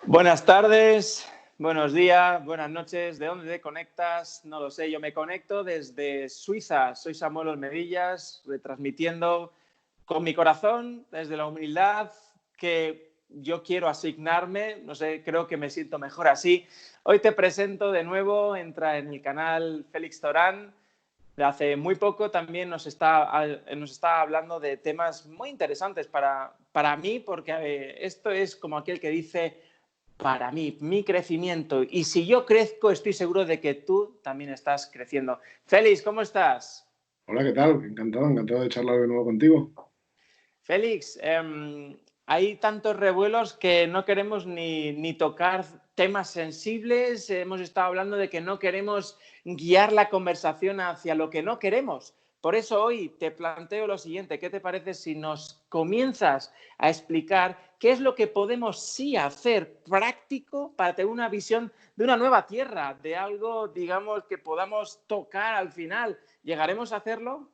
Buenas tardes, buenos días, buenas noches. ¿De dónde te conectas? No lo sé. Yo me conecto desde Suiza. Soy Samuel Olmedillas, retransmitiendo con mi corazón desde la humildad que yo quiero asignarme. No sé, creo que me siento mejor así. Hoy te presento de nuevo. Entra en el canal Félix Torán. De hace muy poco también nos está hablando de temas muy interesantes para mí, porque esto es como aquel que dice: para mí, mi crecimiento. Y si yo crezco, estoy seguro de que tú también estás creciendo. Félix, ¿cómo estás? Hola, ¿qué tal? Encantado de charlar de nuevo contigo. Félix, hay tantos revuelos que no queremos ni tocar temas sensibles. Hemos estado hablando de que no queremos guiar la conversación hacia lo que no queremos. Por eso hoy te planteo lo siguiente: ¿qué te parece si nos comienzas a explicar qué es lo que podemos sí hacer práctico para tener una visión de una nueva tierra, de algo, digamos, que podamos tocar al final? ¿Llegaremos a hacerlo?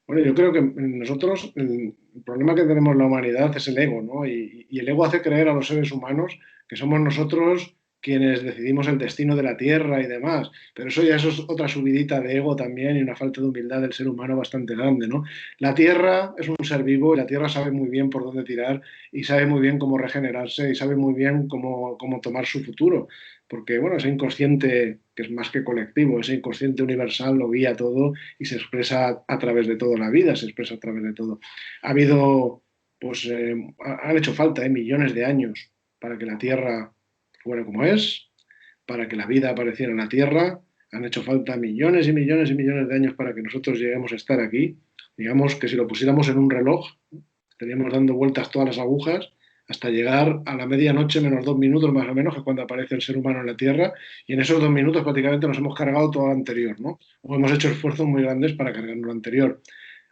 Bueno, yo creo que nosotros, el problema que tenemos la humanidad es el ego, ¿no? Y el ego hace creer a los seres humanos que somos nosotros quienes decidimos el destino de la Tierra y demás. Pero eso es otra subidita de ego también y una falta de humildad del ser humano bastante grande, ¿no? La Tierra es un ser vivo y la Tierra sabe muy bien por dónde tirar y sabe muy bien cómo regenerarse y sabe muy bien cómo tomar su futuro. Porque, bueno, ese inconsciente, que es más que colectivo, ese inconsciente universal lo guía todo y se expresa a través de toda la vida, se expresa a través de todo. Ha habido, pues, han hecho falta millones de años para que la Tierra fuera como es, para que la vida apareciera en la Tierra. Han hecho falta millones y millones y millones de años para que nosotros lleguemos a estar aquí. Digamos que si lo pusiéramos en un reloj, estaríamos dando vueltas todas las agujas hasta llegar a la medianoche menos 2 minutos más o menos, que es cuando aparece el ser humano en la Tierra, y en esos 2 minutos prácticamente nos hemos cargado todo lo anterior, ¿no? O hemos hecho esfuerzos muy grandes para cargarnos lo anterior.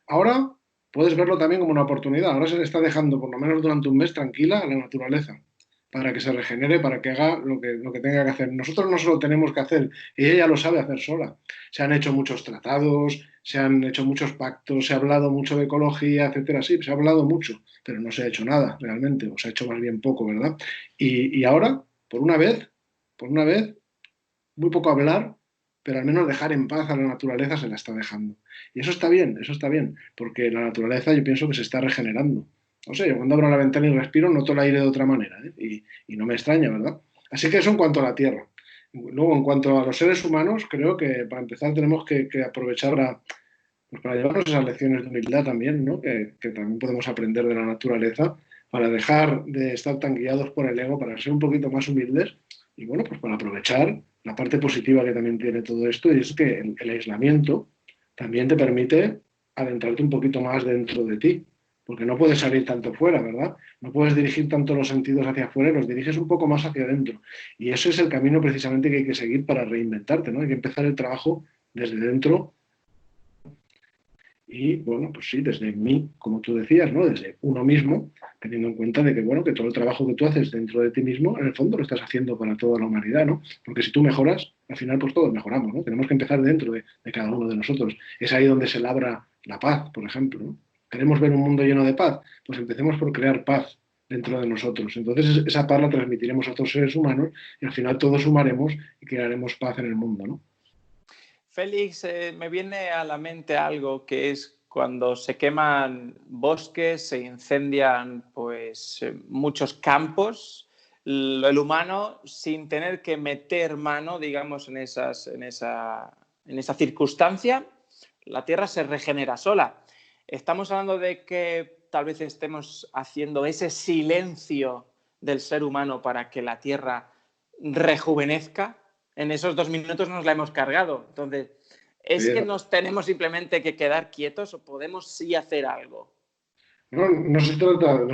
Ahora puedes verlo también como una oportunidad. Ahora se le está dejando, por lo menos durante un mes, tranquila a la naturaleza para que se regenere, para que haga lo que tenga que hacer. Nosotros no solo tenemos que hacer, ella ya lo sabe hacer sola. Se han hecho muchos tratados, se han hecho muchos pactos, se ha hablado mucho de ecología, etcétera. Sí, se ha hablado mucho, pero no se ha hecho nada realmente, o se ha hecho más bien poco, ¿verdad? Y ahora, por una vez, muy poco hablar, pero al menos dejar en paz a la naturaleza se la está dejando. Y eso está bien, porque la naturaleza yo pienso que se está regenerando. O sea, yo cuando abro la ventana y respiro noto el aire de otra manera, ¿eh? Y no me extraña, ¿verdad? Así que eso en cuanto a la Tierra. Luego, en cuanto a los seres humanos, creo que para empezar tenemos que aprovechar pues para llevarnos esas lecciones de humildad también, ¿no? Que también podemos aprender de la naturaleza, para dejar de estar tan guiados por el ego, para ser un poquito más humildes y bueno, pues para aprovechar la parte positiva que también tiene todo esto, y es que el aislamiento también te permite adentrarte un poquito más dentro de ti, porque no puedes salir tanto fuera, ¿verdad? No puedes dirigir tanto los sentidos hacia afuera, los diriges un poco más hacia adentro. Y ese es el camino precisamente que hay que seguir para reinventarte, ¿no? Hay que empezar el trabajo desde dentro y, bueno, pues sí, desde mí, como tú decías, ¿no? Desde uno mismo, teniendo en cuenta de que, bueno, que todo el trabajo que tú haces dentro de ti mismo, en el fondo lo estás haciendo para toda la humanidad, ¿no? Porque si tú mejoras, al final pues todos mejoramos, ¿no? Tenemos que empezar dentro de cada uno de nosotros. Es ahí donde se labra la paz, por ejemplo, ¿no? Queremos ver un mundo lleno de paz, pues empecemos por crear paz dentro de nosotros. Entonces esa paz la transmitiremos a otros seres humanos y al final todos sumaremos y crearemos paz en el mundo, ¿no? Félix, me viene a la mente algo que es cuando se queman bosques, se incendian pues muchos campos, el humano, sin tener que meter mano, digamos, en esa circunstancia, la Tierra se regenera sola. Estamos hablando de que tal vez estemos haciendo ese silencio del ser humano para que la Tierra rejuvenezca. En esos 2 minutos nos la hemos cargado. Entonces, ¿es que nos tenemos simplemente que quedar quietos o podemos sí hacer algo? No, no se trata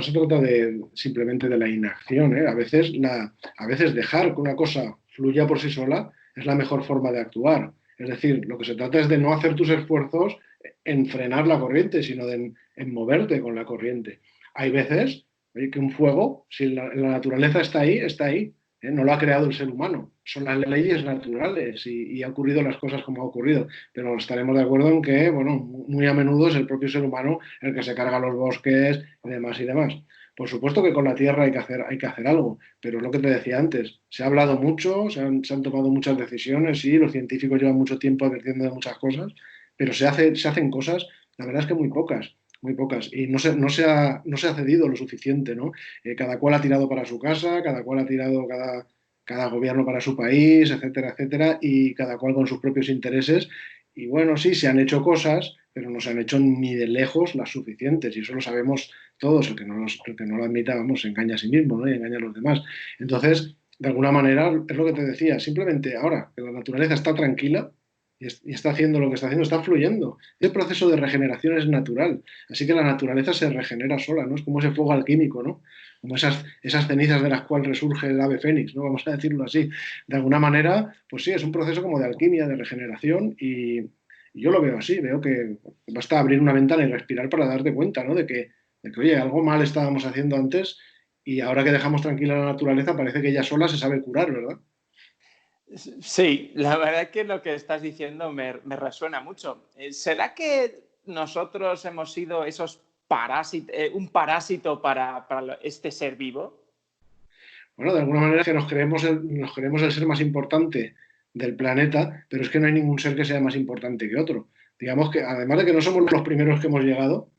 simplemente de la inacción, ¿eh? A veces dejar que una cosa fluya por sí sola es la mejor forma de actuar. Es decir, lo que se trata es de no hacer tus esfuerzos en frenar la corriente, sino en moverte con la corriente. Hay veces, oye, que un fuego, si la naturaleza está ahí, ¿eh? No lo ha creado el ser humano. Son las leyes naturales y ha ocurrido las cosas como ha ocurrido. Pero estaremos de acuerdo en que, bueno, muy a menudo es el propio ser humano el que se carga los bosques y demás y demás. Por supuesto que con la tierra hay que hacer algo, pero es lo que te decía antes, se ha hablado mucho, se han tomado muchas decisiones, sí, los científicos llevan mucho tiempo advirtiendo de muchas cosas, pero se hacen cosas, la verdad es que muy pocas, y no se ha cedido lo suficiente, ¿no? Cada cual ha tirado para su casa, cada cual ha tirado cada gobierno para su país, etcétera, etcétera, y cada cual con sus propios intereses. Y bueno, sí, se han hecho cosas, pero no se han hecho ni de lejos las suficientes, y eso lo sabemos todos. El que no lo admita, vamos, se engaña a sí mismo, ¿no? Y engaña a los demás. Entonces, de alguna manera, es lo que te decía, simplemente ahora que la naturaleza está tranquila y está haciendo lo que está haciendo, está fluyendo. El proceso de regeneración es natural, así que la naturaleza se regenera sola, ¿no? Es como ese fuego alquímico, ¿no? Como esas cenizas de las cuales resurge el ave fénix, ¿no? Vamos a decirlo así. De alguna manera, pues sí, es un proceso como de alquimia, de regeneración, y yo lo veo así, veo que basta abrir una ventana y respirar para darte cuenta, ¿no? De que, oye, algo mal estábamos haciendo antes y ahora que dejamos tranquila la naturaleza parece que ella sola se sabe curar, ¿verdad? Sí, la verdad que lo que estás diciendo me resuena mucho. ¿Será que nosotros hemos sido un parásito para este ser vivo? Bueno, de alguna manera que nos creemos el ser más importante del planeta, pero es que no hay ningún ser que sea más importante que otro. Digamos que, además de que no somos los primeros que hemos llegado,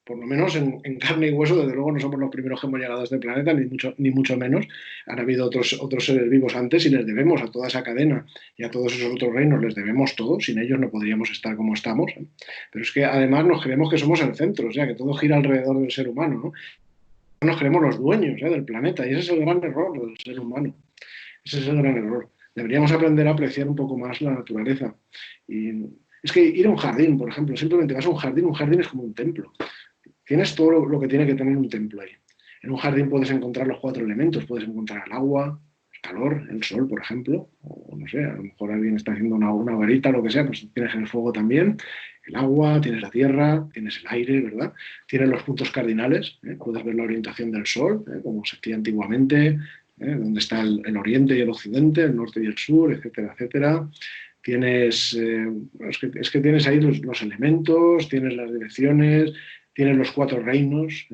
por lo menos en carne y hueso, desde luego no somos los primeros que hemos llegado a este planeta, ni mucho menos. Han habido otros seres vivos antes y les debemos a toda esa cadena y a todos esos otros reinos, les debemos todo. Sin ellos no podríamos estar como estamos. Pero es que además nos creemos que somos el centro, o sea, que todo gira alrededor del ser humano, ¿no? Nos creemos los dueños, del planeta, y ese es el gran error del ser humano. Ese es el gran error. Deberíamos aprender a apreciar un poco más la naturaleza. Y es que ir a un jardín, por ejemplo, simplemente vas a un jardín es como un templo. Tienes todo lo que tiene que tener un templo ahí. En un jardín puedes encontrar los cuatro elementos, puedes encontrar el agua, el calor, el sol, por ejemplo, o no sé, a lo mejor alguien está haciendo una hoguerita, lo que sea, pues tienes el fuego también, el agua, tienes la tierra, tienes el aire, ¿verdad? Tienes los puntos cardinales, puedes ver la orientación del sol, como se hacía antiguamente, donde está el oriente y el occidente, el norte y el sur, etcétera, etcétera. Tienes, es que tienes ahí los elementos, tienes las direcciones, tienes los cuatro reinos,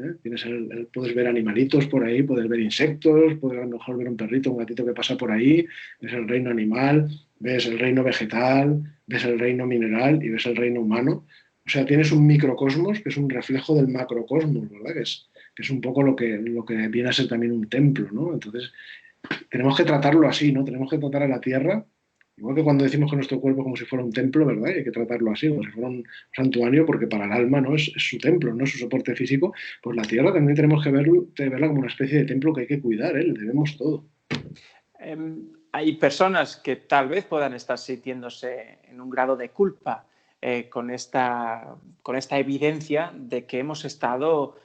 puedes ver animalitos por ahí, puedes ver insectos, puedes a lo mejor ver un perrito, un gatito que pasa por ahí, ves el reino animal, ves el reino vegetal, ves el reino mineral y ves el reino humano. O sea, tienes un microcosmos que es un reflejo del macrocosmos, ¿verdad? Que es un poco lo que viene a ser también un templo, ¿no? Entonces, tenemos que tratarlo así, ¿no? Tenemos que tratar a la Tierra, igual que cuando decimos que nuestro cuerpo es como si fuera un templo, ¿verdad? Y hay que tratarlo así, como si fuera un santuario, porque para el alma no es su templo, no es su soporte físico. Pues la Tierra también tenemos que verla como una especie de templo que hay que cuidar, ¿eh? Le debemos todo. Hay personas que tal vez puedan estar sintiéndose en un grado de culpa con esta evidencia de que hemos estado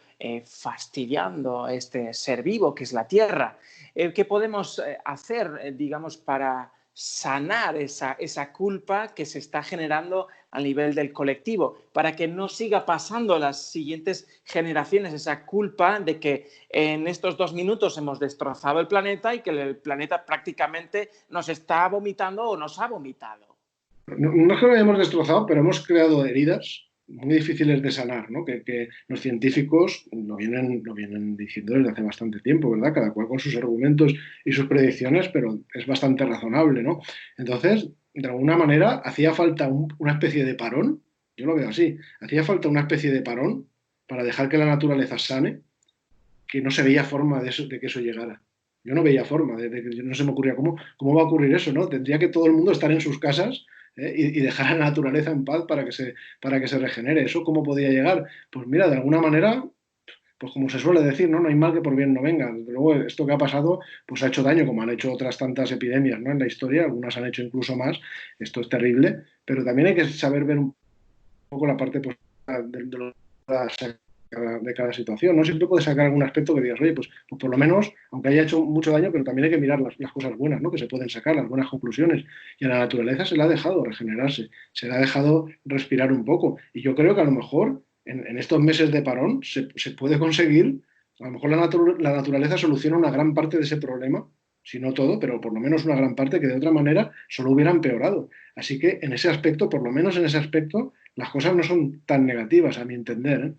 fastidiando a este ser vivo que es la Tierra. ¿Qué podemos hacer, digamos, para sanar esa culpa que se está generando a nivel del colectivo, para que no siga pasando a las siguientes generaciones esa culpa de que en estos 2 minutos hemos destrozado el planeta y que el planeta prácticamente nos está vomitando o nos ha vomitado? No es que lo hayamos destrozado, pero hemos creado heridas muy difíciles de sanar, ¿no? Que los científicos lo vienen diciendo desde hace bastante tiempo, ¿verdad? Cada cual con sus argumentos y sus predicciones, pero es bastante razonable, ¿no? Entonces, de alguna manera, hacía falta una especie de parón, yo lo veo así, hacía falta una especie de parón para dejar que la naturaleza sane, que no se veía forma de que eso llegara. Yo no veía forma, no se me ocurría cómo va a ocurrir eso, ¿no? Tendría que todo el mundo estar en sus casas, y dejar a la naturaleza en paz para que se regenere. ¿Eso cómo podía llegar? Pues mira, de alguna manera, pues como se suele decir, ¿no? No hay mal que por bien no venga. Desde luego, esto que ha pasado, pues ha hecho daño, como han hecho otras tantas epidemias, ¿no? En la historia, algunas han hecho incluso más. Esto es terrible, pero también hay que saber ver un poco la parte pues, de cada situación. No siempre puedes sacar algún aspecto que digas, oye, pues por lo menos, aunque haya hecho mucho daño, pero también hay que mirar las cosas buenas, ¿no? Que se pueden sacar, las buenas conclusiones. Y a la naturaleza se le ha dejado regenerarse, se le ha dejado respirar un poco. Y yo creo que a lo mejor en estos meses de parón se puede conseguir, a lo mejor la naturaleza soluciona una gran parte de ese problema, si no todo, pero por lo menos una gran parte que de otra manera solo hubiera empeorado. Así que en ese aspecto, por lo menos en ese aspecto, las cosas no son tan negativas, a mi entender, ¿eh?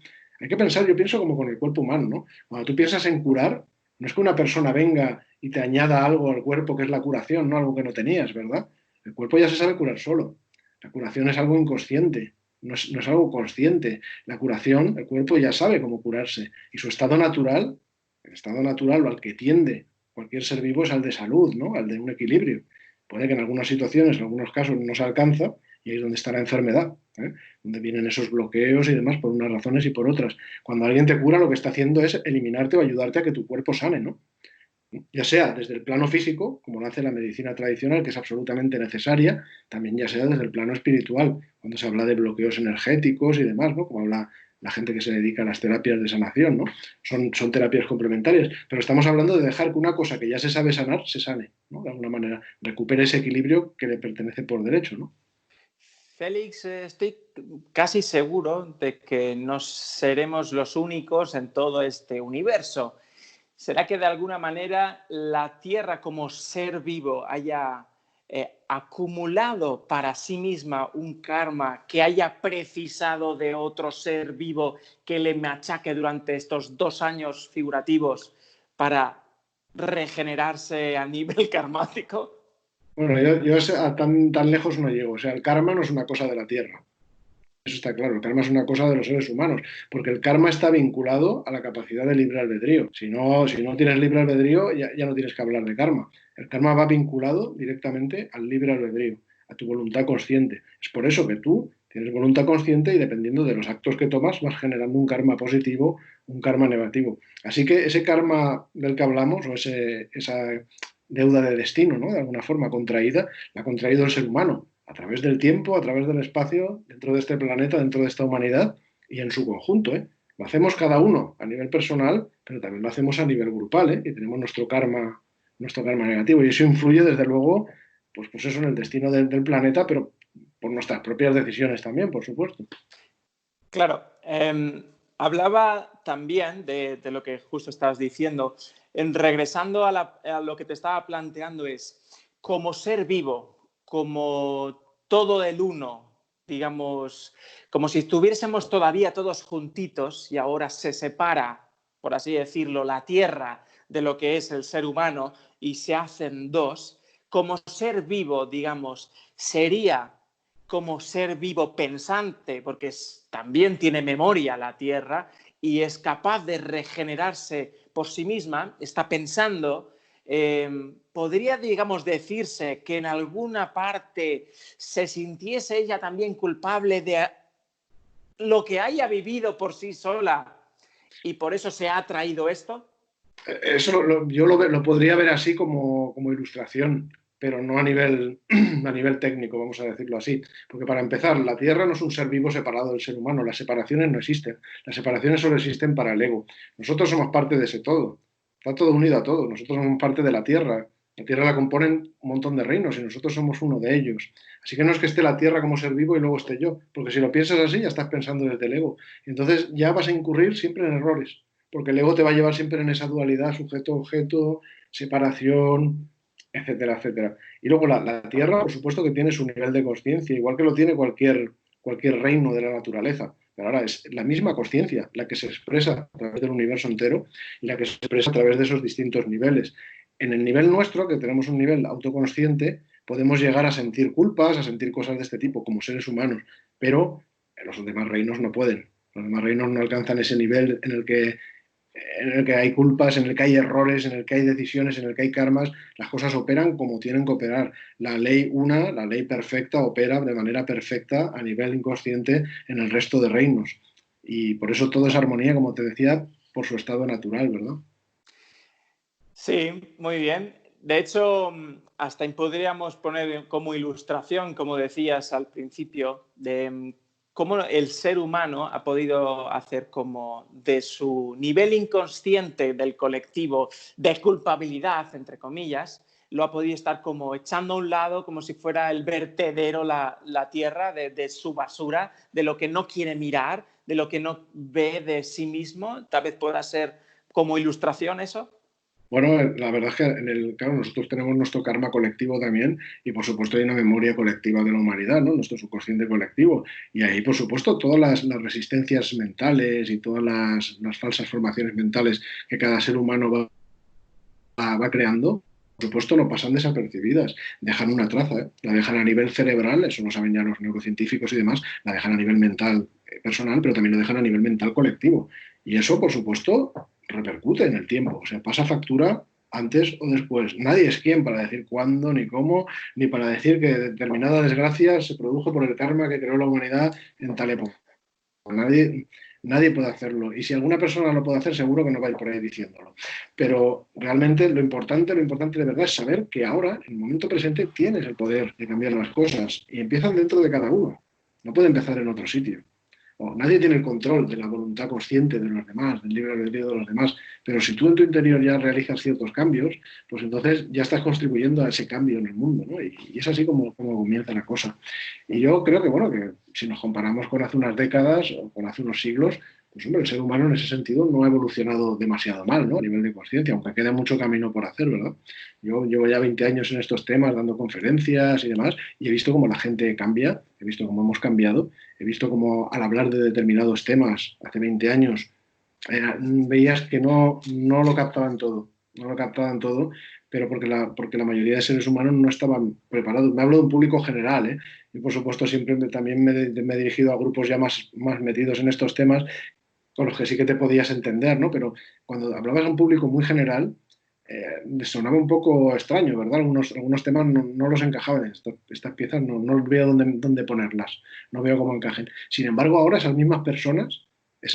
Hay que pensar, yo pienso como con el cuerpo humano, ¿no? Cuando tú piensas en curar, no es que una persona venga y te añada algo al cuerpo que es la curación, ¿no? Algo que no tenías, ¿verdad? El cuerpo ya se sabe curar solo. La curación es algo inconsciente, no es algo consciente. La curación, el cuerpo ya sabe cómo curarse. Y su estado natural, el estado natural o al que tiende cualquier ser vivo es al de salud, ¿no? Al de un equilibrio. Puede que en algunas situaciones, en algunos casos, no se alcanza y ahí es donde está la enfermedad, ¿eh? Donde vienen esos bloqueos y demás por unas razones y por otras. Cuando alguien te cura, lo que está haciendo es eliminarte o ayudarte a que tu cuerpo sane, ¿no? Ya sea desde el plano físico, como lo hace la medicina tradicional, que es absolutamente necesaria, también ya sea desde el plano espiritual, cuando se habla de bloqueos energéticos y demás, ¿no? Como habla la gente que se dedica a las terapias de sanación, ¿no? Son terapias complementarias, pero estamos hablando de dejar que una cosa que ya se sabe sanar, se sane, ¿no? De alguna manera, recupere ese equilibrio que le pertenece por derecho, ¿no? Félix, estoy casi seguro de que no seremos los únicos en todo este universo. ¿Será que de alguna manera la Tierra como ser vivo haya acumulado para sí misma un karma que haya precisado de otro ser vivo que le machaque durante estos 2 años figurativos para regenerarse a nivel karmático? Bueno, yo a tan lejos no llego. O sea, el karma no es una cosa de la Tierra. Eso está claro, el karma es una cosa de los seres humanos, porque el karma está vinculado a la capacidad de libre albedrío. Si no tienes libre albedrío, ya no tienes que hablar de karma. El karma va vinculado directamente al libre albedrío, a tu voluntad consciente. Es por eso que tú tienes voluntad consciente y dependiendo de los actos que tomas vas generando un karma positivo, un karma negativo. Así que ese karma del que hablamos, o esa deuda de destino, ¿no? De alguna forma contraída, la ha contraído el ser humano a través del tiempo, a través del espacio, dentro de este planeta, dentro de esta humanidad y en su conjunto, ¿eh? Lo hacemos cada uno a nivel personal, pero también lo hacemos a nivel grupal, ¿eh? Y tenemos nuestro karma negativo. Y eso influye, desde luego, pues eso en el destino del planeta, pero por nuestras propias decisiones también, por supuesto. Claro, hablaba también de lo que justo estabas diciendo. Regresando a lo que te estaba planteando es, como ser vivo, como todo el uno, digamos, como si estuviésemos todavía todos juntitos y ahora se separa, por así decirlo, la tierra de lo que es el ser humano y se hacen dos, como ser vivo, digamos, sería como ser vivo pensante, porque también tiene memoria la Tierra y es capaz de regenerarse por sí misma, está pensando, podría, digamos, decirse que en alguna parte se sintiese ella también culpable de lo que haya vivido por sí sola y por eso se ha traído esto. Yo lo podría ver así como ilustración, pero no a nivel técnico, vamos a decirlo así. Porque para empezar, la Tierra no es un ser vivo separado del ser humano, las separaciones no existen. Las separaciones solo existen para el ego. Nosotros somos parte de ese todo. Está todo unido a todo. Nosotros somos parte de la Tierra. La Tierra la componen un montón de reinos y nosotros somos uno de ellos. Así que no es que esté la Tierra como ser vivo y luego esté yo, porque si lo piensas así ya estás pensando desde el ego. Entonces ya vas a incurrir siempre en errores porque el ego te va a llevar siempre en esa dualidad, sujeto-objeto, separación, etcétera, etcétera. Y luego la Tierra, por supuesto que tiene su nivel de conciencia, igual que lo tiene cualquier reino de la naturaleza. Pero ahora es la misma conciencia la que se expresa a través del universo entero y la que se expresa a través de esos distintos niveles. En el nivel nuestro, que tenemos un nivel autoconsciente, podemos llegar a sentir culpas, a sentir cosas de este tipo como seres humanos, pero los demás reinos no pueden. Los demás reinos no alcanzan ese nivel en el que hay culpas, en el que hay errores, en el que hay decisiones, en el que hay karmas, las cosas operan como tienen que operar. La ley perfecta, opera de manera perfecta a nivel inconsciente en el resto de reinos. Y por eso todo es armonía, como te decía, por su estado natural, ¿verdad? Sí, muy bien. De hecho, hasta podríamos poner como ilustración, como decías al principio, de cómo el ser humano ha podido hacer como de su nivel inconsciente del colectivo de culpabilidad, entre comillas, lo ha podido estar como echando a un lado, como si fuera el vertedero, la tierra de su basura, de lo que no quiere mirar, de lo que no ve de sí mismo. Tal vez pueda ser como ilustración eso. Bueno, la verdad es que claro, nosotros tenemos nuestro karma colectivo también y por supuesto hay una memoria colectiva de la humanidad, ¿no? Nuestro subconsciente colectivo. Y ahí, por supuesto, todas las resistencias mentales y todas las falsas formaciones mentales que cada ser humano va creando, por supuesto, no pasan desapercibidas. Dejan una traza, ¿eh? La dejan a nivel cerebral, eso lo saben ya los neurocientíficos y demás, la dejan a nivel mental personal, pero también lo dejan a nivel mental colectivo. Y eso, por supuesto, repercute en el tiempo. O sea, pasa factura antes o después. Nadie es quien para decir cuándo, ni cómo, ni para decir que determinada desgracia se produjo por el karma que creó la humanidad en tal época. Nadie, nadie puede hacerlo. Y si alguna persona lo puede hacer, seguro que no va a ir por ahí diciéndolo. Pero realmente lo importante de verdad es saber que ahora, en el momento presente, tienes el poder de cambiar las cosas y empiezan dentro de cada uno. No puede empezar en otro sitio. Nadie tiene el control de la voluntad consciente de los demás, del libre albedrío de los demás, pero si tú en tu interior ya realizas ciertos cambios, pues entonces ya estás contribuyendo a ese cambio en el mundo, ¿no? Y es así como comienza la cosa. Y yo creo que, bueno, que si nos comparamos con hace unas décadas o con hace unos siglos, pues hombre, el ser humano en ese sentido no ha evolucionado demasiado mal, ¿no? A nivel de conciencia, aunque queda mucho camino por hacer, ¿verdad? Yo llevo ya 20 años en estos temas, dando conferencias y demás, y he visto cómo la gente cambia, he visto cómo hemos cambiado, he visto cómo al hablar de determinados temas hace 20 años veías que no lo captaban todo, no lo captaban todo, pero porque la mayoría de seres humanos no estaban preparados. Me hablo de un público general, ¿eh? Y por supuesto siempre también me he dirigido a grupos ya más metidos en estos temas, con los que sí que te podías entender, ¿no? Pero cuando hablabas a un público muy general, les sonaba un poco extraño, ¿verdad? Algunos temas no los encajaban. Estas piezas no veo dónde ponerlas, no veo cómo encajen. Sin embargo, ahora esas mismas personas,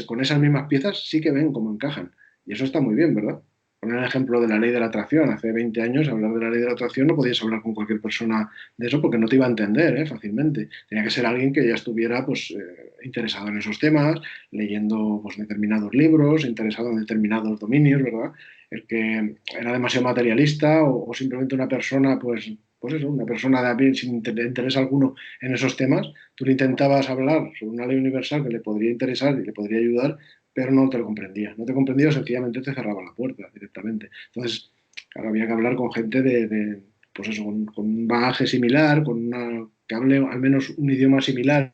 con esas mismas piezas, sí que ven cómo encajan. Y eso está muy bien, ¿verdad? Poner el ejemplo de la ley de la atracción. Hace 20 años, hablar de la ley de la atracción no podías hablar con cualquier persona de eso porque no te iba a entender, fácilmente. Tenía que ser alguien que ya estuviera pues, interesado en esos temas, leyendo pues, determinados libros, interesado en determinados dominios, ¿verdad? El que era demasiado materialista o simplemente una persona, pues eso, una persona de a pie sin interés alguno en esos temas, tú le intentabas hablar sobre una ley universal que le podría interesar y le podría ayudar, pero no te lo comprendía. No te comprendía o sencillamente te cerraba la puerta directamente. Entonces, claro, había que hablar con gente pues eso, con un bagaje similar, que hable al menos un idioma similar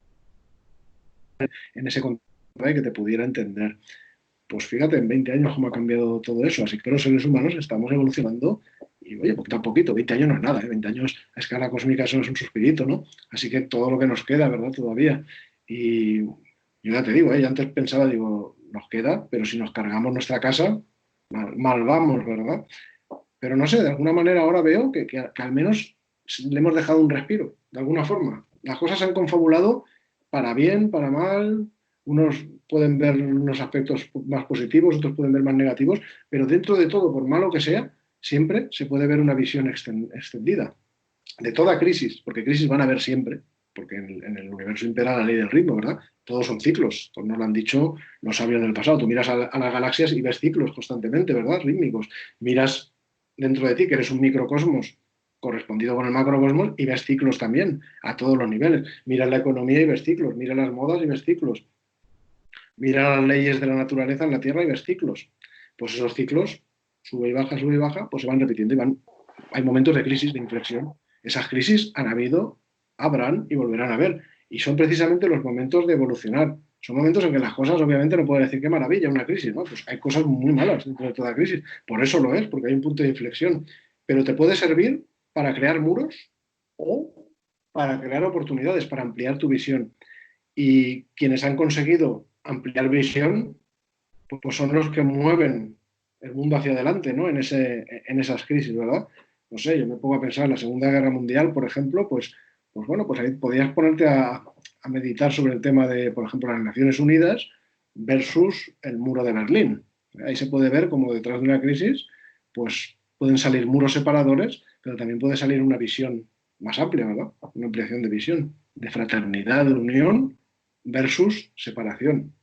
en ese contexto y que te pudiera entender. Pues fíjate, en 20 años cómo ha cambiado todo eso. Así que los seres humanos estamos evolucionando y, oye, poquito a poquito, 20 años no es nada, ¿eh? 20 años a escala cósmica eso es un suspirito, ¿no? Así que todo lo que nos queda, ¿verdad? Todavía. Y yo ya te digo, yo antes pensaba, digo, nos queda, pero si nos cargamos nuestra casa, mal vamos, ¿verdad? Pero no sé, de alguna manera ahora veo que al menos le hemos dejado un respiro, de alguna forma. Las cosas se han confabulado para bien, para mal. Unos pueden ver unos aspectos más positivos, otros pueden ver más negativos, pero dentro de todo, por malo que sea, siempre se puede ver una visión extendida de toda crisis, porque crisis van a haber siempre, porque en el universo impera la ley del ritmo, ¿verdad? Todos son ciclos, todos nos lo han dicho los sabios del pasado. Tú miras a las galaxias y ves ciclos constantemente, ¿verdad? Rítmicos. Miras dentro de ti, que eres un microcosmos correspondido con el macrocosmos, y ves ciclos también, a todos los niveles. Miras la economía y ves ciclos, miras las modas y ves ciclos, miras las leyes de la naturaleza en la Tierra y ves ciclos. Pues esos ciclos, sube y baja, pues se van repitiendo y hay momentos de crisis, de inflexión. Esas crisis han habido, habrán y volverán a haber. Y son precisamente los momentos de evolucionar. Son momentos en que las cosas, obviamente, no puedo decir qué maravilla, una crisis, ¿no? Pues hay cosas muy malas dentro de toda crisis. Por eso lo es, porque hay un punto de inflexión. Pero te puede servir para crear muros o para crear oportunidades, para ampliar tu visión. Y quienes han conseguido ampliar visión, pues son los que mueven el mundo hacia adelante, ¿no? En esas crisis, ¿verdad? No sé, yo me pongo a pensar en la Segunda Guerra Mundial, por ejemplo, pues bueno, pues ahí podías ponerte a meditar sobre el tema de, por ejemplo, las Naciones Unidas versus el muro de Berlín. Ahí se puede ver cómo detrás de una crisis, pues pueden salir muros separadores, pero también puede salir una visión más amplia, ¿verdad? Una ampliación de visión, de fraternidad, de unión versus separación.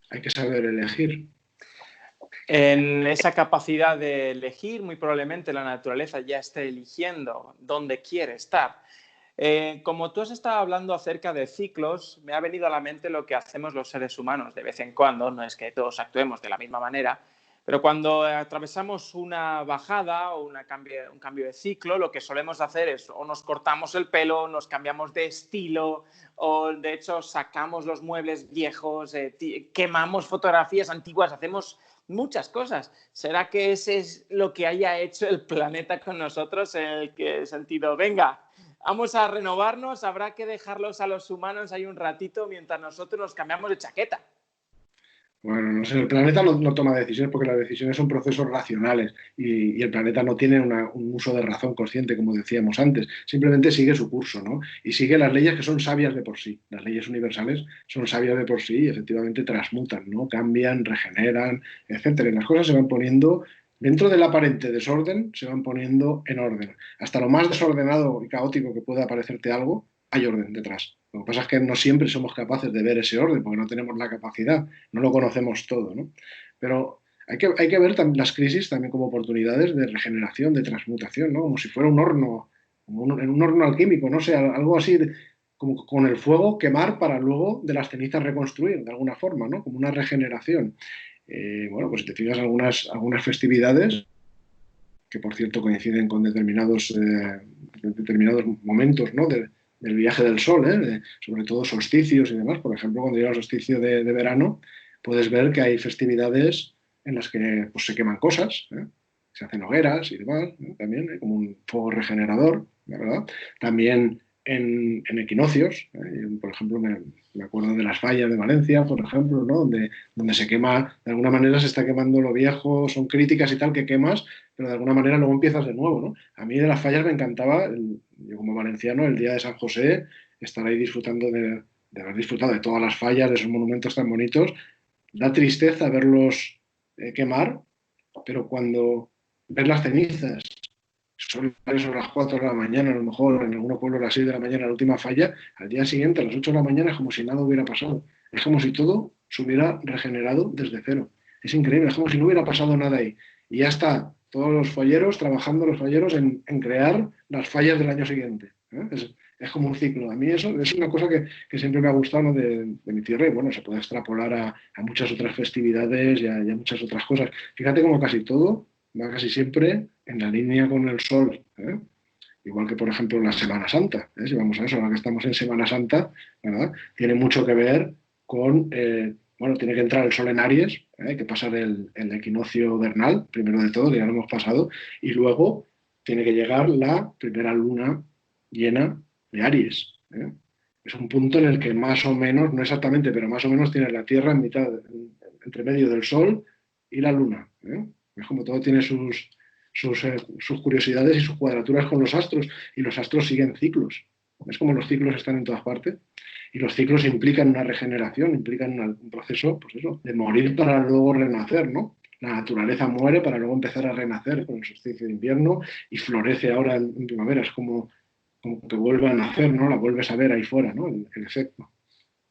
Hay que saber elegir. En esa capacidad de elegir, muy probablemente la naturaleza ya esté eligiendo dónde quiere estar. Como tú has estado hablando acerca de ciclos, me ha venido a la mente lo que hacemos los seres humanos de vez en cuando, no es que todos actuemos de la misma manera, Pero cuando atravesamos una bajada o un cambio de ciclo, lo que solemos hacer es o nos cortamos el pelo, nos cambiamos de estilo, o de hecho sacamos los muebles viejos, quemamos fotografías antiguas, hacemos muchas cosas. ¿Será que ese es lo que haya hecho el planeta con nosotros, en el que sentido, venga, vamos a renovarnos, habrá que dejarlos a los humanos ahí un ratito mientras nosotros nos cambiamos de chaqueta? Bueno, no sé, el planeta no toma decisiones porque las decisiones son procesos racionales y el planeta no tiene un uso de razón consciente, como decíamos antes, simplemente sigue su curso, ¿no? Y sigue las leyes que son sabias de por sí. Las leyes universales son sabias de por sí y efectivamente transmutan, ¿no? Cambian, regeneran, etcétera. Y las cosas se van poniendo, dentro del aparente desorden, se van poniendo en orden. Hasta lo más desordenado y caótico que pueda parecerte algo, hay orden detrás. Lo que pasa es que no siempre somos capaces de ver ese orden porque no tenemos la capacidad, no lo conocemos todo, ¿no? Pero hay que ver las crisis también como oportunidades de regeneración, de transmutación, ¿no? Como si fuera un horno, en un horno alquímico, no sé, algo así, como con el fuego quemar para luego de las cenizas reconstruir, de alguna forma, ¿no? Como una regeneración. Bueno, pues si te fijas algunas festividades, que por cierto coinciden con determinados momentos, ¿no? Del viaje del sol, sobre todo solsticios y demás. Por ejemplo, cuando llega el solsticio de verano, puedes ver que hay festividades en las que pues, se queman cosas, se hacen hogueras y demás, también, como un fuego regenerador, ¿verdad? También en equinoccios, por ejemplo, me acuerdo de las fallas de Valencia, por ejemplo, ¿no? Donde se quema, de alguna manera se está quemando lo viejo, son críticas y tal que quemas, pero de alguna manera luego empiezas de nuevo, ¿no? A mí de las fallas me encantaba, yo como valenciano, el día de San José, estar ahí disfrutando de haber disfrutado de todas las fallas, de esos monumentos tan bonitos. Da tristeza verlos quemar, pero cuando ves las cenizas, son las 4 de la mañana, a lo mejor en algunos pueblos a las 6 de la mañana, la última falla, al día siguiente, a las 8 de la mañana, es como si nada hubiera pasado. Es como si todo se hubiera regenerado desde cero. Es increíble, es como si no hubiera pasado nada ahí. Y ya está, todos los falleros, trabajando los falleros en crear las fallas del año siguiente. Es como un ciclo. A mí eso es una cosa que siempre me ha gustado, ¿no? de mi tierra y bueno, se puede extrapolar a muchas otras festividades y a muchas otras cosas. Fíjate como casi todo va casi siempre en la línea con el sol. Igual que, por ejemplo, la Semana Santa. Si vamos a eso, ahora que estamos en Semana Santa, ¿verdad? Tiene mucho que ver con, bueno, tiene que entrar el sol en Aries, hay que pasar el equinoccio vernal, primero de todo, que ya lo hemos pasado, y luego tiene que llegar la primera luna llena de Aries. Es un punto en el que más o menos, no exactamente, pero más o menos tiene la Tierra en mitad, entre medio del Sol y la Luna. Es como todo tiene sus curiosidades y sus cuadraturas con los astros, y los astros siguen ciclos. Es como los ciclos están en todas partes, y los ciclos implican una regeneración, implican un proceso, pues eso, de morir para luego renacer, ¿no? La naturaleza muere para luego empezar a renacer con el solsticio de invierno y florece ahora en primavera. Es como que vuelve a nacer, ¿no? La vuelves a ver ahí fuera, ¿no? El efecto.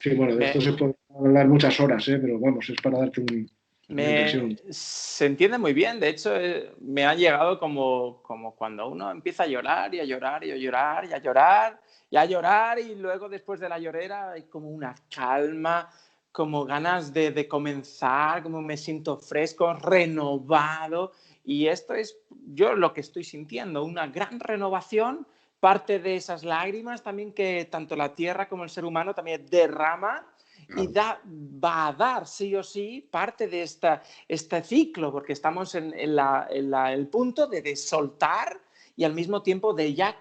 Sí, bueno, de esto se puede hablar muchas horas, pero vamos, es para darte una impresión. Se entiende muy bien. De hecho, me ha llegado como cuando uno empieza a llorar y a llorar y a llorar y a llorar y a llorar y luego después de la llorera hay como una calma, como ganas de comenzar, como me siento fresco, renovado. Y esto es yo lo que estoy sintiendo, una gran renovación, parte de esas lágrimas también que tanto la tierra como el ser humano también derrama y va a dar sí o sí parte de este ciclo, porque estamos en el punto de soltar y al mismo tiempo de ya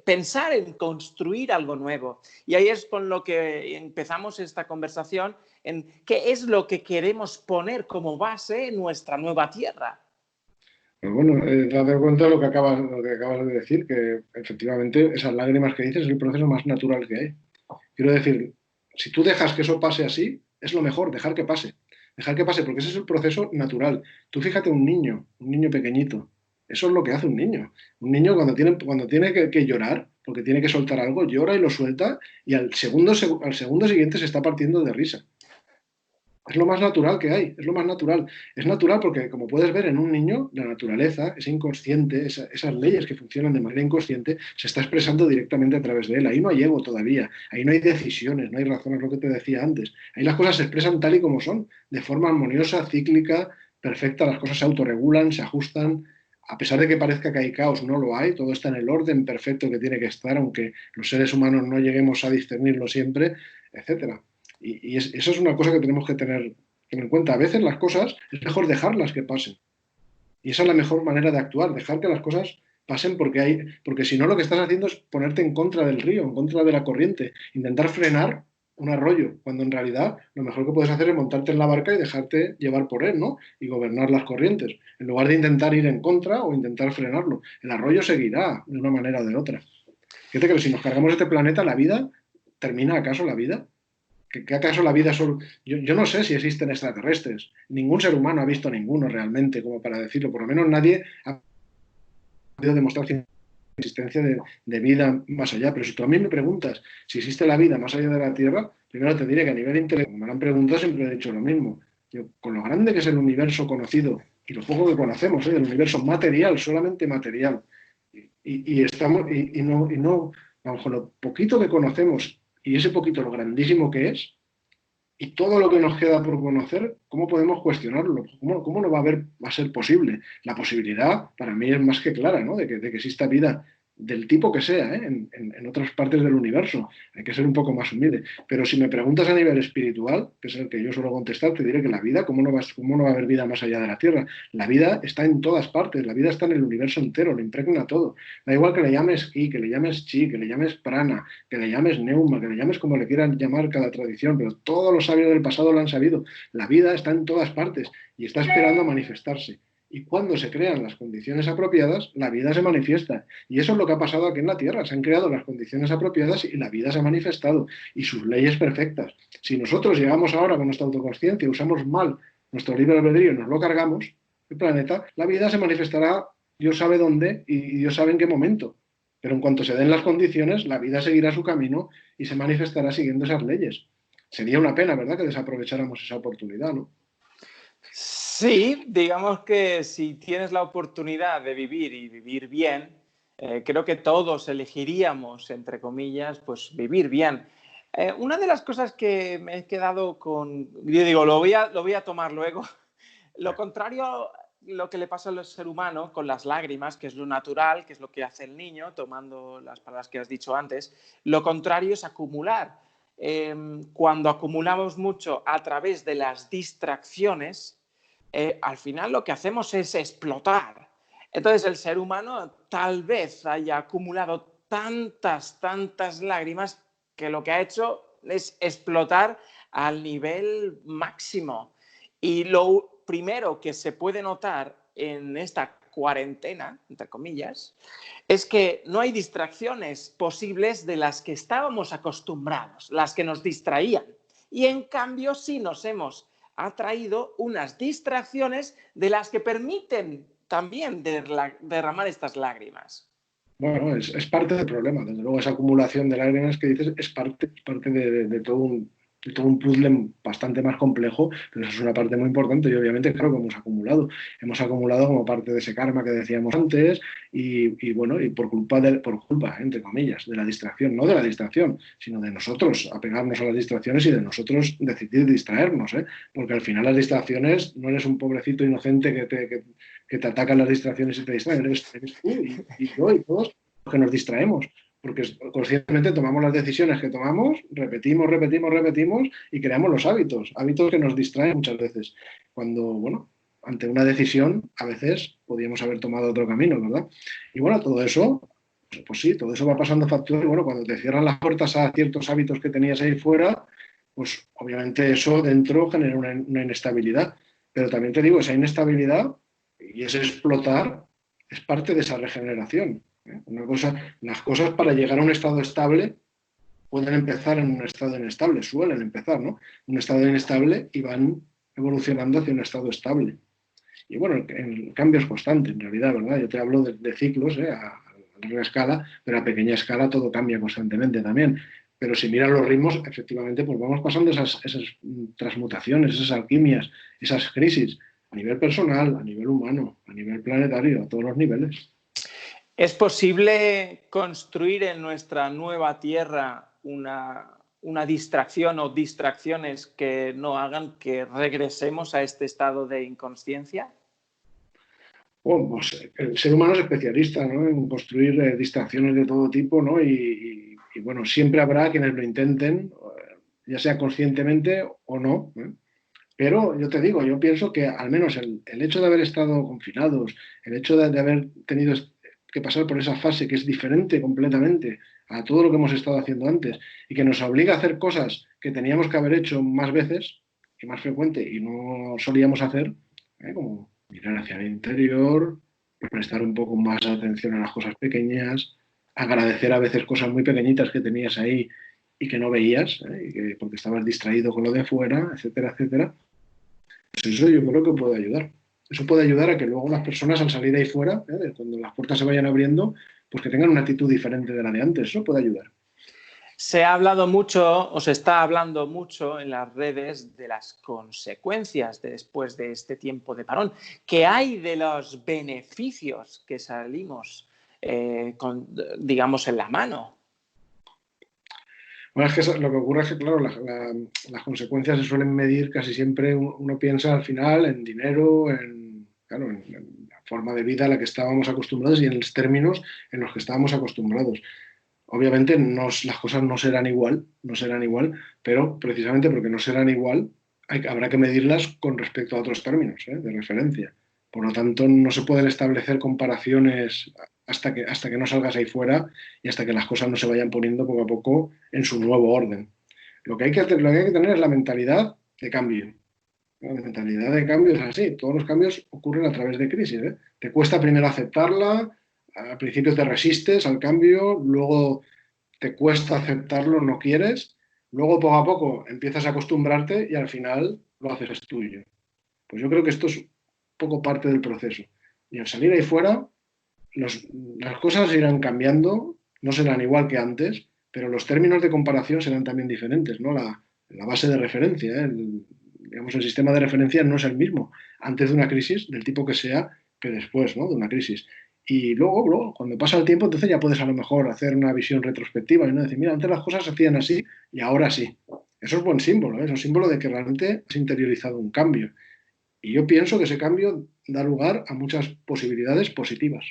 pensar en construir algo nuevo. Y ahí es con lo que empezamos esta conversación, en qué es lo que queremos poner como base en nuestra nueva tierra. Pero bueno, date cuenta de lo que acabas de decir, que efectivamente esas lágrimas que dices es el proceso más natural que hay. Quiero decir, si tú dejas que eso pase así, es lo mejor, dejar que pase, porque ese es el proceso natural. Tú fíjate un niño pequeñito, eso es lo que hace un niño. Un niño cuando tiene que llorar, porque tiene que soltar algo, llora y lo suelta y al segundo siguiente se está partiendo de risa. Es lo más natural que hay, es lo más natural. Es natural porque, como puedes ver en un niño, la naturaleza, ese inconsciente, esas leyes que funcionan de manera inconsciente, se está expresando directamente a través de él. Ahí no hay ego todavía, ahí no hay decisiones, no hay razones, lo que te decía antes. Ahí las cosas se expresan tal y como son, de forma armoniosa, cíclica, perfecta, las cosas se autorregulan, se ajustan. A pesar de que parezca que hay caos, no lo hay, todo está en el orden perfecto que tiene que estar, aunque los seres humanos no lleguemos a discernirlo siempre, etcétera. Eso es una cosa que tenemos que tener en cuenta. A veces las cosas es mejor dejarlas que pasen. Y esa es la mejor manera de actuar, dejar que las cosas pasen porque si no lo que estás haciendo es ponerte en contra del río, en contra de la corriente, intentar frenar un arroyo, cuando en realidad lo mejor que puedes hacer es montarte en la barca y dejarte llevar por él, ¿no? Y gobernar las corrientes, en lugar de intentar ir en contra o intentar frenarlo. El arroyo seguirá de una manera o de otra. Fíjate que si nos cargamos este planeta, ¿la vida termina acaso la vida? ¿Que acaso la vida solo...? Yo no sé si existen extraterrestres. Ningún ser humano ha visto ninguno realmente, como para decirlo. Por lo menos nadie ha podido demostrar la existencia de vida más allá. Pero si tú a mí me preguntas si existe la vida más allá de la Tierra, primero te diré que a nivel intelectual, como me lo han preguntado, siempre he dicho lo mismo. Yo, con lo grande que es el universo conocido y lo poco que conocemos, del universo material, solamente material, no, vamos, con lo poquito que conocemos y ese poquito lo grandísimo que es, y todo lo que nos queda por conocer, ¿cómo podemos cuestionarlo? ¿Cómo no va a ser posible? La posibilidad para mí es más que clara, ¿no? De que exista vida del tipo que sea, ¿eh? En otras partes del universo. Hay que ser un poco más humilde. Pero si me preguntas a nivel espiritual, que es el que yo suelo contestar, te diré que la vida, cómo no va a haber vida más allá de la Tierra? La vida está en todas partes, la vida está en el universo entero, lo impregna todo. Da igual que le llames ki, que le llames chi, que le llames prana, que le llames neuma, que le llames como le quieran llamar cada tradición, pero todos los sabios del pasado lo han sabido. La vida está en todas partes y está esperando a manifestarse. Y cuando se crean las condiciones apropiadas, la vida se manifiesta. Y eso es lo que ha pasado aquí en la Tierra. Se han creado las condiciones apropiadas y la vida se ha manifestado. Y sus leyes perfectas. Si nosotros llegamos ahora con nuestra autoconsciencia y usamos mal nuestro libre albedrío y nos lo cargamos, el planeta, la vida se manifestará, Dios sabe dónde y Dios sabe en qué momento. Pero en cuanto se den las condiciones, la vida seguirá su camino y se manifestará siguiendo esas leyes. Sería una pena, ¿verdad?, que desaprovecháramos esa oportunidad, ¿no? Sí, digamos que si tienes la oportunidad de vivir y vivir bien, creo que todos elegiríamos, entre comillas, pues vivir bien. Una de las cosas que me he quedado con, yo digo, lo voy a tomar luego, lo contrario, lo que le pasa al ser humano con las lágrimas, que es lo natural, que es lo que hace el niño, tomando las palabras que has dicho antes, lo contrario es acumular. Cuando acumulamos mucho a través de las distracciones, al final lo que hacemos es explotar. Entonces el ser humano tal vez haya acumulado tantas lágrimas que lo que ha hecho es explotar al nivel máximo. Y lo primero que se puede notar en esta cuarentena, entre comillas, es que no hay distracciones posibles de las que estábamos acostumbrados, las que nos distraían. Y en cambio sí nos hemos atraído unas distracciones de las que permiten también derramar estas lágrimas. Bueno, es parte del problema. Desde luego, esa acumulación de lágrimas que dices es parte de todo un puzzle bastante más complejo, pero eso es una parte muy importante y obviamente creo que hemos acumulado como parte de ese karma que decíamos antes bueno, y por culpa, entre comillas, de la distracción, no de la distracción, sino de nosotros apegarnos a las distracciones y de nosotros decidir distraernos, ¿eh? Porque al final las distracciones no eres un pobrecito inocente que te atacan las distracciones y te distraen, eres tú y yo y todos los que nos distraemos porque conscientemente tomamos las decisiones que tomamos, repetimos y creamos los hábitos que nos distraen muchas veces. Cuando, bueno, ante una decisión, a veces podríamos haber tomado otro camino, ¿verdad? Y bueno, todo eso, pues sí, todo eso va pasando factura y bueno, cuando te cierran las puertas a ciertos hábitos que tenías ahí fuera, pues obviamente eso dentro genera una inestabilidad. Pero también te digo, esa inestabilidad y ese explotar es parte de esa regeneración. Las cosas para llegar a un estado estable pueden empezar en un estado inestable, suelen empezar, ¿no? Un estado inestable y van evolucionando hacia un estado estable. Y bueno, el cambio es constante, en realidad, ¿verdad? Yo te hablo de ciclos, a larga escala, pero a pequeña escala todo cambia constantemente también. Pero si miran los ritmos, efectivamente, pues vamos pasando esas transmutaciones, esas alquimias, esas crisis, a nivel personal, a nivel humano, a nivel planetario, a todos los niveles. ¿Es posible construir en nuestra nueva Tierra una distracción o distracciones que no hagan que regresemos a este estado de inconsciencia? Bueno, pues el ser humano es especialista, ¿no?, en construir distracciones de todo tipo, ¿no? Bueno, siempre habrá quienes lo intenten, ya sea conscientemente o no, ¿eh? Pero yo te digo, yo pienso que al menos el hecho de haber estado confinados, el hecho de haber tenido que pasar por esa fase que es diferente completamente a todo lo que hemos estado haciendo antes y que nos obliga a hacer cosas que teníamos que haber hecho más veces y más frecuente y no solíamos hacer, como mirar hacia el interior, prestar un poco más atención a las cosas pequeñas, agradecer a veces cosas muy pequeñitas que tenías ahí y que no veías, porque estabas distraído con lo de afuera, etcétera, etcétera. Pues eso yo creo que puede ayudar. Eso puede ayudar a que luego las personas al salir ahí fuera, cuando las puertas se vayan abriendo, pues que tengan una actitud diferente de la de antes. Eso puede ayudar. Se ha hablado mucho, o se está hablando mucho en las redes de las consecuencias después de este tiempo de parón. ¿Qué hay de los beneficios que salimos, digamos, en la mano? Bueno, es que lo que ocurre es que, claro, las consecuencias se suelen medir casi siempre, uno piensa al final en dinero, claro, en la forma de vida a la que estábamos acostumbrados y en los términos en los que estábamos acostumbrados. Obviamente las cosas no serán igual, no serán igual, pero precisamente porque no serán igual, habrá que medirlas con respecto a otros términos, de referencia. Por lo tanto, no se pueden establecer comparaciones hasta que no salgas ahí fuera y hasta que las cosas no se vayan poniendo poco a poco en su nuevo orden. Lo que hay que tener es la mentalidad de cambio. La mentalidad de cambio es así, todos los cambios ocurren a través de crisis, ¿eh? Te cuesta primero aceptarla, al principio te resistes al cambio, luego te cuesta aceptarlo, no quieres, luego poco a poco empiezas a acostumbrarte y al final lo haces tuyo. Pues yo creo que esto es un poco parte del proceso. Y al salir ahí fuera, las cosas irán cambiando, no serán igual que antes, pero los términos de comparación serán también diferentes, ¿no? La base de referencia, digamos, el sistema de referencia no es el mismo antes de una crisis, del tipo que sea, que después, ¿no?, de una crisis. Y luego, cuando pasa el tiempo, entonces ya puedes a lo mejor hacer una visión retrospectiva y no decir, mira, antes las cosas se hacían así y ahora sí. Eso es buen símbolo, ¿eh? Es un símbolo de que realmente has interiorizado un cambio. Y yo pienso que ese cambio da lugar a muchas posibilidades positivas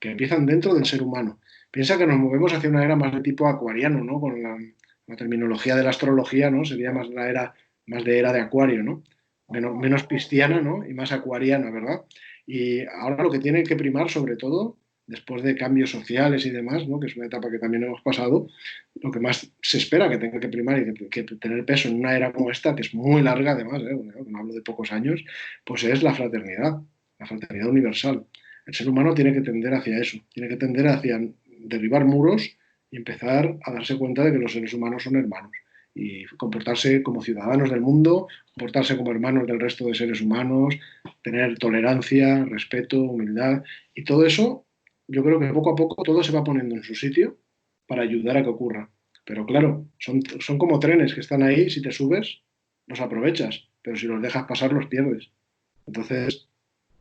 que empiezan dentro del ser humano. Piensa que nos movemos hacia una era más de tipo acuariano, ¿no? Con la terminología de la astrología, ¿no? Sería más la era, más de era de acuario, ¿no? Menos cristiana, ¿no? Y más acuariana, ¿verdad? Y ahora lo que tiene que primar, sobre todo, después de cambios sociales y demás, ¿no?, que es una etapa que también hemos pasado, lo que más se espera que tenga que primar y que tener peso en una era como esta, que es muy larga además, no hablo de pocos años, pues es la fraternidad universal. El ser humano tiene que tender hacia eso, tiene que tender hacia derribar muros y empezar a darse cuenta de que los seres humanos son hermanos y comportarse como ciudadanos del mundo, comportarse como hermanos del resto de seres humanos, tener tolerancia, respeto, humildad y todo eso. Yo creo que poco a poco todo se va poniendo en su sitio para ayudar a que ocurra. Pero claro, son como trenes que están ahí, si te subes, los aprovechas, pero si los dejas pasar, los pierdes. Entonces,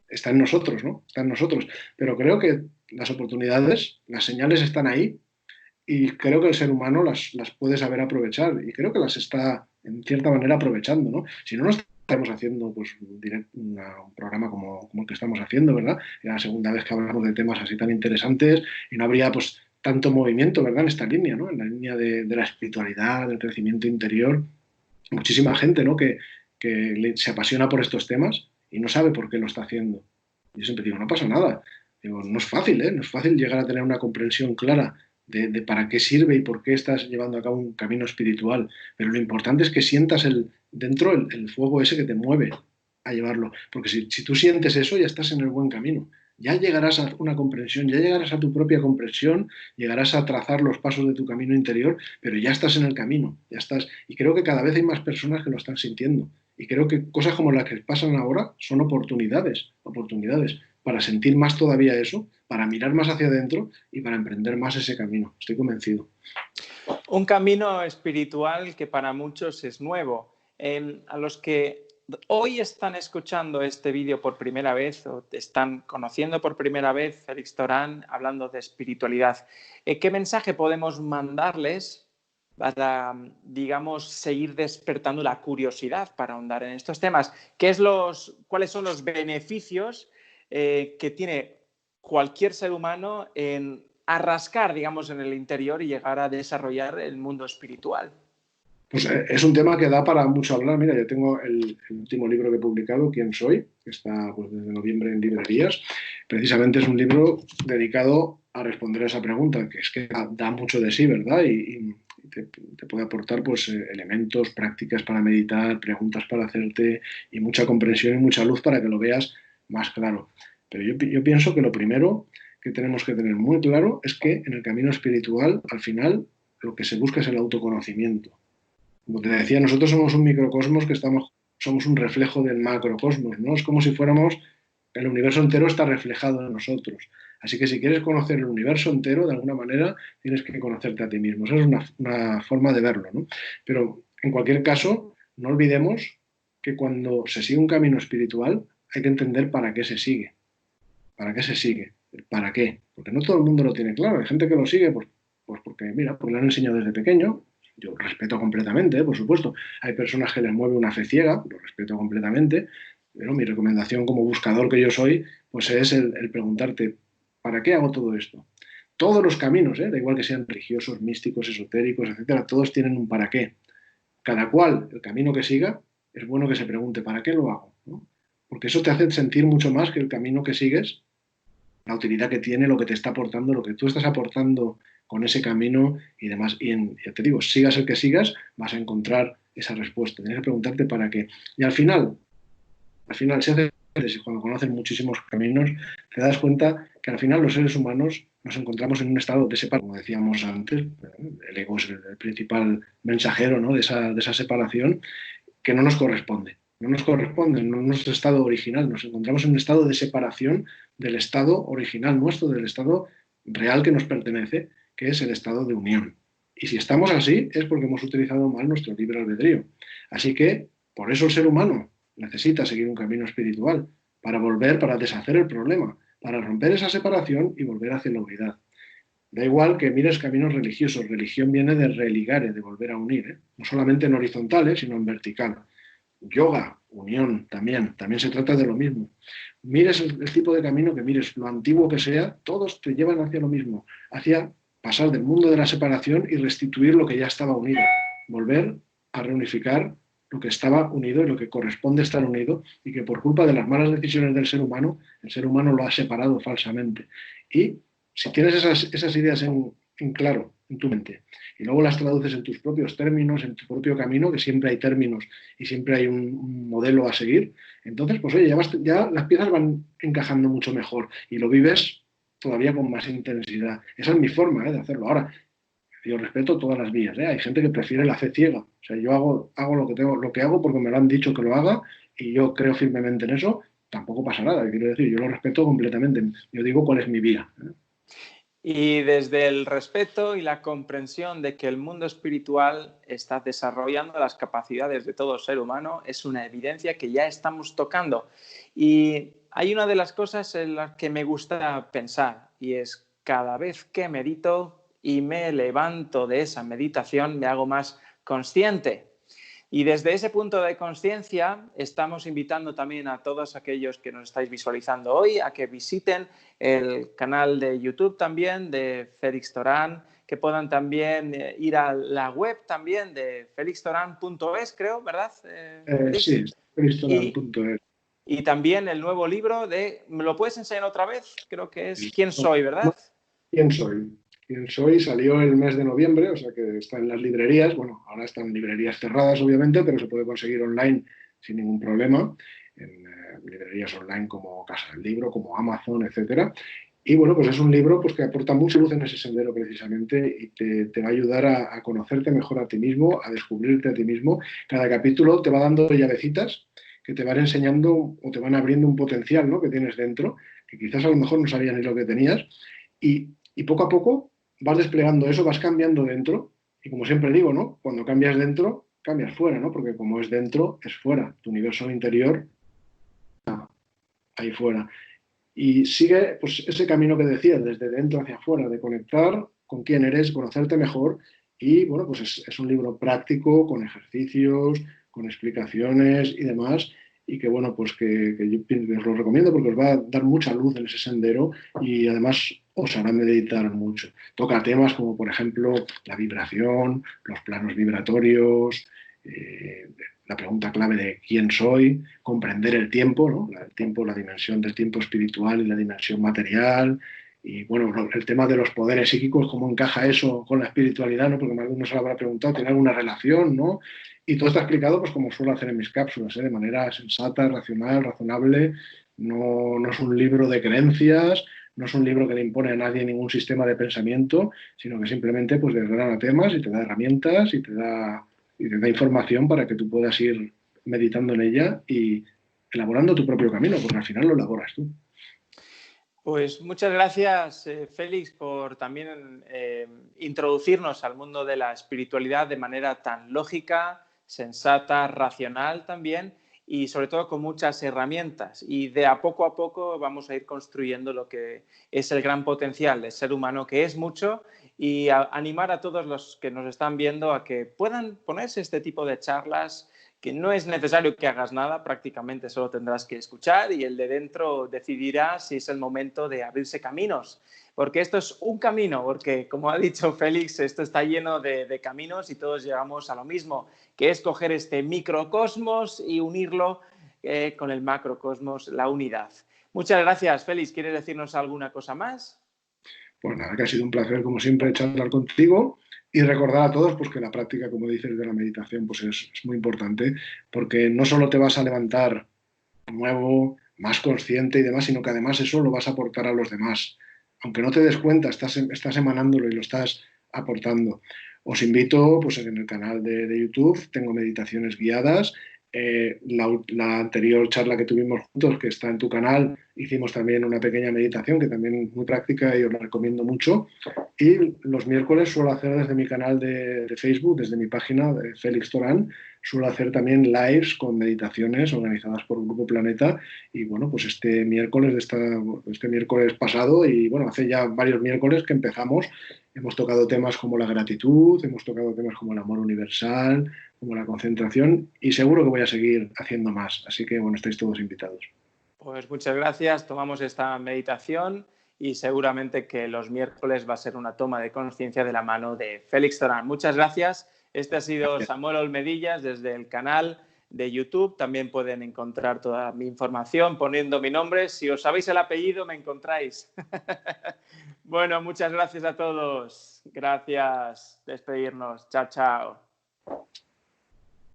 está en nosotros, ¿no? Está en nosotros. Pero creo que las oportunidades, las señales están ahí y creo que el ser humano las puede saber aprovechar y creo que las está, en cierta manera, aprovechando, ¿no? Si no, no estaríamos haciendo pues, un programa como el que estamos haciendo, ¿verdad? Es la segunda vez que hablamos de temas así tan interesantes y no habría pues tanto movimiento, ¿verdad?, en esta línea, ¿no? En la línea de la espiritualidad, del crecimiento interior. Muchísima gente, ¿no?, que se apasiona por estos temas y no sabe por qué lo está haciendo. Yo siempre digo, no pasa nada. Digo, no es fácil, ¿eh? No es fácil llegar a tener una comprensión clara de para qué sirve y por qué estás llevando a cabo un camino espiritual. Pero lo importante es que sientas dentro el fuego ese que te mueve a llevarlo. Porque si tú sientes eso, ya estás en el buen camino. Ya llegarás a una comprensión, ya llegarás a tu propia comprensión, llegarás a trazar los pasos de tu camino interior, pero ya estás en el camino, ya estás. Y creo que cada vez hay más personas que lo están sintiendo. Y creo que cosas como las que pasan ahora son oportunidades para sentir más todavía eso, para mirar más hacia adentro y para emprender más ese camino. Estoy convencido. Un camino espiritual que para muchos es nuevo. A los que hoy están escuchando este vídeo por primera vez o te están conociendo por primera vez, Félix Torán, hablando de espiritualidad, ¿qué mensaje podemos mandarles para, digamos, seguir despertando la curiosidad para ahondar en estos temas. ¿Cuáles son los beneficios que tiene cualquier ser humano en arrascar, digamos, en el interior y llegar a desarrollar el mundo espiritual? Pues es un tema que da para mucho hablar. Mira, yo tengo el último libro que he publicado, ¿Quién soy?, que está pues, desde noviembre en librerías. Precisamente es un libro dedicado a responder a esa pregunta, que es que da mucho de sí, ¿verdad? Y te puede aportar pues, elementos, prácticas para meditar, preguntas para hacerte y mucha comprensión y mucha luz para que lo veas más claro. Pero yo pienso que lo primero que tenemos que tener muy claro es que en el camino espiritual, al final, lo que se busca es el autoconocimiento. Como te decía, nosotros somos un microcosmos somos un reflejo del macrocosmos, ¿no? Es como si fuéramos, el universo entero está reflejado en nosotros. Así que si quieres conocer el universo entero, de alguna manera, tienes que conocerte a ti mismo. Esa es una forma de verlo, ¿no? Pero en cualquier caso, no olvidemos que cuando se sigue un camino espiritual, hay que entender para qué se sigue. ¿Para qué se sigue? ¿Para qué? Porque no todo el mundo lo tiene claro. Hay gente que lo sigue pues porque, mira, pues le han enseñado desde pequeño. Yo respeto completamente, por supuesto. Hay personas que les mueve una fe ciega, lo respeto completamente, pero mi recomendación como buscador que yo soy, pues es el preguntarte, ¿para qué hago todo esto? Todos los caminos, da igual que sean religiosos, místicos, esotéricos, etcétera, todos tienen un para qué. Cada cual, el camino que siga, es bueno que se pregunte, ¿para qué lo hago? ¿No? Porque eso te hace sentir mucho más que el camino que sigues, la utilidad que tiene, lo que te está aportando, lo que tú estás aportando con ese camino y demás. Ya te digo, sigas el que sigas, vas a encontrar esa respuesta. Tienes que preguntarte para qué. Y al final se hace, cuando conoces muchísimos caminos, te das cuenta que al final los seres humanos nos encontramos en un estado de separación, como decíamos antes, el ego es el principal mensajero, ¿no?, de esa separación, que no nos corresponde. No nos corresponde, no es nuestro estado original. Nos encontramos en un estado de separación del estado original nuestro, del estado real que nos pertenece, que es el estado de unión. Y si estamos así es porque hemos utilizado mal nuestro libre albedrío. Así que, por eso el ser humano necesita seguir un camino espiritual, para deshacer el problema, para romper esa separación y volver hacia la unidad. Da igual que mires caminos religiosos, religión viene de religare, de volver a unir, no solamente en horizontal, sino en vertical. Yoga, unión, también se trata de lo mismo. Mires el tipo de camino que mires, lo antiguo que sea, todos te llevan hacia lo mismo, hacia pasar del mundo de la separación y restituir lo que ya estaba unido, volver a reunificar lo que estaba unido y lo que corresponde estar unido y que por culpa de las malas decisiones del ser humano, el ser humano lo ha separado falsamente. Y si tienes esas ideas en claro en tu mente y luego las traduces en tus propios términos, en tu propio camino, que siempre hay términos y siempre hay un modelo a seguir, entonces, pues oye, ya las piezas van encajando mucho mejor y lo vives todavía con más intensidad. Esa es mi forma de hacerlo. Ahora, yo respeto todas las vías. Hay gente que prefiere la fe ciega. O sea, yo hago lo que hago porque me lo han dicho que lo haga y yo creo firmemente en eso. Tampoco pasa nada. Quiero decir, yo lo respeto completamente. Yo digo cuál es mi vía. Y desde el respeto y la comprensión de que el mundo espiritual está desarrollando las capacidades de todo ser humano, es una evidencia que ya estamos tocando. Y hay una de las cosas en las que me gusta pensar, y es cada vez que medito y me levanto de esa meditación, me hago más consciente. Y desde ese punto de conciencia estamos invitando también a todos aquellos que nos estáis visualizando hoy a que visiten el canal de YouTube también de Félix Torán, que puedan también ir a la web también de felixtorán.es, creo, ¿verdad, Félix? Sí, felixtorán.es. Y también el nuevo libro ¿me lo puedes enseñar otra vez? Creo que es ¿Quién soy?, ¿verdad? ¿Quién soy? ¿Quién soy? Salió el mes de noviembre, o sea que está en las librerías. Bueno, ahora están librerías cerradas, obviamente, pero se puede conseguir online sin ningún problema, en librerías online como Casa del Libro, como Amazon, etcétera. Y bueno, pues es un libro pues, que aporta mucha luz en ese sendero precisamente y te va a ayudar a conocerte mejor a ti mismo, a descubrirte a ti mismo. Cada capítulo te va dando llavecitas que te van enseñando o te van abriendo un potencial, ¿no?, que tienes dentro, que quizás a lo mejor no sabías ni lo que tenías. Y poco a poco vas desplegando eso, vas cambiando dentro. Y como siempre digo, ¿no?, cuando cambias dentro, cambias fuera, ¿no? Porque como es dentro, es fuera. Tu universo interior, ahí fuera. Y sigue pues, ese camino que decía, desde dentro hacia afuera, de conectar con quién eres, conocerte mejor y bueno, pues es un libro práctico, con ejercicios, con explicaciones y demás, y que bueno, pues que yo os lo recomiendo porque os va a dar mucha luz en ese sendero y además os hará meditar mucho. Toca temas como por ejemplo la vibración, los planos vibratorios, la pregunta clave de quién soy, comprender el tiempo, ¿no? El tiempo, la dimensión del tiempo espiritual y la dimensión material. Y bueno, el tema de los poderes psíquicos, cómo encaja eso con la espiritualidad, ¿no? Porque más de uno se lo habrá preguntado, ¿tiene alguna relación, no? Y todo está explicado, pues como suelo hacer en mis cápsulas, ¿eh? De manera sensata, racional, razonable. No, no es un libro de creencias, no es un libro que le impone a nadie ningún sistema de pensamiento, sino que simplemente pues desgrana temas y te da herramientas y te da información para que tú puedas ir meditando en ella y elaborando tu propio camino, porque al final lo elaboras tú. Pues muchas gracias, Félix, por también introducirnos al mundo de la espiritualidad de manera tan lógica, sensata, racional también y sobre todo con muchas herramientas. Y de a poco vamos a ir construyendo lo que es el gran potencial del ser humano, que es mucho, y animar a todos los que nos están viendo a que puedan ponerse este tipo de charlas, que no es necesario que hagas nada, prácticamente solo tendrás que escuchar y el de dentro decidirá si es el momento de abrirse caminos. Porque esto es un camino, porque como ha dicho Félix, esto está lleno de caminos y todos llegamos a lo mismo, que es coger este microcosmos y unirlo con el macrocosmos, la unidad. Muchas gracias, Félix. ¿Quieres decirnos alguna cosa más? Pues nada, que ha sido un placer, como siempre, charlar contigo y recordar a todos pues, que la práctica, como dices, de la meditación pues es muy importante, porque no solo te vas a levantar nuevo, más consciente y demás, sino que además eso lo vas a aportar a los demás. Aunque no te des cuenta, estás emanándolo y lo estás aportando. Os invito, pues en el canal de YouTube, tengo meditaciones guiadas. La anterior charla que tuvimos juntos, que está en tu canal, hicimos también una pequeña meditación que también es muy práctica y os la recomiendo mucho. Y los miércoles suelo hacer desde mi canal de Facebook, desde mi página de Félix Torán, suelo hacer también lives con meditaciones organizadas por Grupo Planeta. Y bueno, pues este miércoles pasado, y bueno, hace ya varios miércoles que empezamos, hemos tocado temas como la gratitud, hemos tocado temas como el amor universal, como la concentración, y seguro que voy a seguir haciendo más. Así que bueno, estáis todos invitados. Pues muchas gracias, tomamos esta meditación y seguramente que los miércoles va a ser una toma de conciencia de la mano de Félix Torán. Muchas gracias. Este ha sido Gracias. Samuel Olmedillas desde el canal de YouTube. También pueden encontrar toda mi información poniendo mi nombre. Si os sabéis el apellido, me encontráis. Bueno, muchas gracias a todos. Gracias. Despedirnos. Chao, chao.